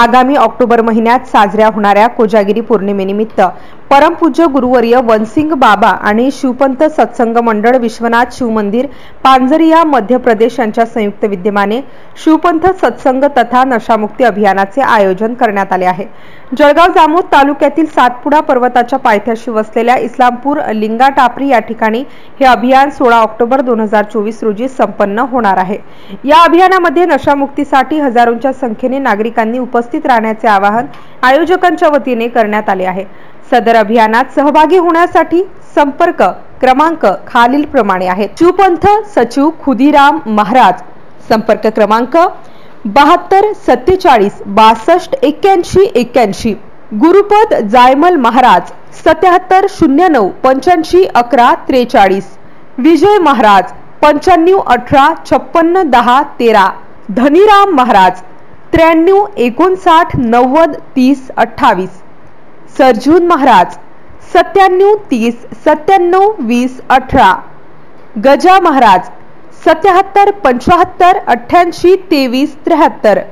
आगामी ऑक्टोबर महिन्यात साजऱ्या होणाऱ्या कोजागिरी पौर्णिमेनिमित्त परमपूज्य गुरुवर्य वनसिंग बाबा आणि शिवपंथ सत्संग मंडळ विश्वनाथ शिव मंदिर पांजरिया मध्य प्रदेश यांच्या संयुक्त विद्यमाने शिवपंथ सत्संग तथा नशामुक्ती अभियानाचे आयोजन करण्यात आले आहे। जळगाव जामोद तालुक्यातील सातपुडा पर्वताच्या पायथ्याशी वसलेल्या इस्लामपूर लिंगाटापरी या ठिकाणी हे अभियान 16 ऑक्टोबर 2024 रोजी संपन्न होणार आहे। या अभियानामध्ये नशामुक्तीसाठी हजारोंच्या संख्येने नागरिकांनी उपस्थित राहण्याचे आवाहन आयोजकांच्या वतीने करण्यात आले आहे। सदर अभियानात सहभागी होण्यासाठी संपर्क क्रमांक खालील प्रमाणे आहेत। शिवपंथ सचिव खुदीराम महाराज, संपर्क क्रमांक 72 47 62 81 81। गुरुपद जायमल महाराज 77 09 85 11 43। विजय महाराज 95 18 56 10 13। धनीराम महाराज 93 59 90 30 28। सरजून महाराज 97 30 97 20 18। गजा महाराज 77 75 88 23 73।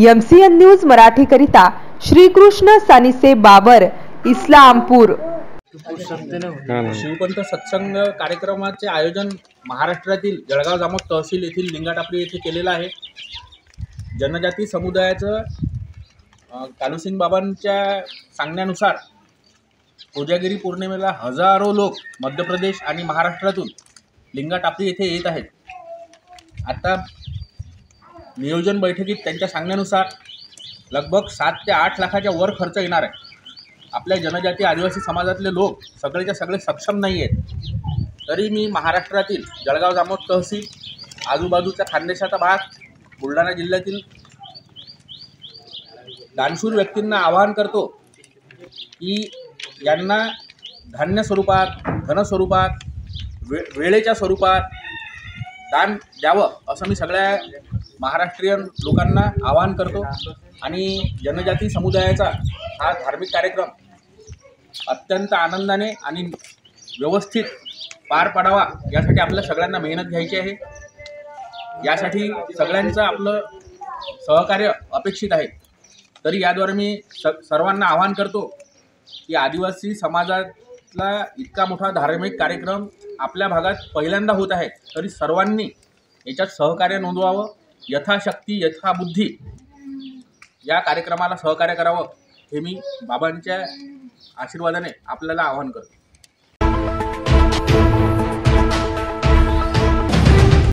एमसीएन न्यूज मराठी करिता श्रीकृष्ण सानिसे बाबर, इस्लामपूर। शिवपंथ सत्संग कार्यक्रमाचे आयोजन महाराष्ट्रातील जळगाव जामोद तहसील येथील लिंगाटापरी येथे केलेलं आहे। जनजाती समुदायाचं कालूसिंग बाबांच्या सांगण्यानुसार कोजागिरी पौर्णिमेला हजारो लोक मध्य प्रदेश आणि महाराष्ट्रातून लिंगाटापरी येथे येत आहेत। आता नियोजन बैठकीत त्यांच्या सांगण्यानुसार लगभग 7 ते 8 लाखाच्या वर खर्च येणार आहे। आपल्या जनजाती आदिवासी समाजातले लोक सगळेच्या सगळे सक्षम नाही आहेत। तरी मी महाराष्ट्रातील जळगाव जामोद तहसील, आजूबाजूचा खानदेशाचा भाग, बुलढाणा जिल्ह्यातील दानशूर व्यक्तींना आवाहन करतो की यांना धान्य स्वरूपात, धन स्वरूपात, वेळेच्या स्वरूपात दान द्यावं असं मी सगळ्या महाराष्ट्रीयन लोकांना आवाहन करतो। आणि जनजाती समुदायाचा हा धार्मिक कार्यक्रम अत्यंत आनंदाने आणि व्यवस्थित पार पाडावा यासाठी आपल्या सगळ्यांना मेहनत घ्यायची आहे। यासाठी सगळ्यांचं आपलं सहकार्य अपेक्षित आहे। तरी याद्वारे मी सर्वांना आवाहन करतो की आदिवासी समाजातला इतका मोठा धार्मिक कार्यक्रम आपल्या भागात पहिल्यांदा होत आहे, तरी सर्वांनी याच्यात सहकार्य नोंदवावं, यथाशक्ती यथाबुद्धी या कार्यक्रमाला सहकार्य करावं हे मी बाबांच्या आशीर्वादाने आपल्याला आवाहन करतो।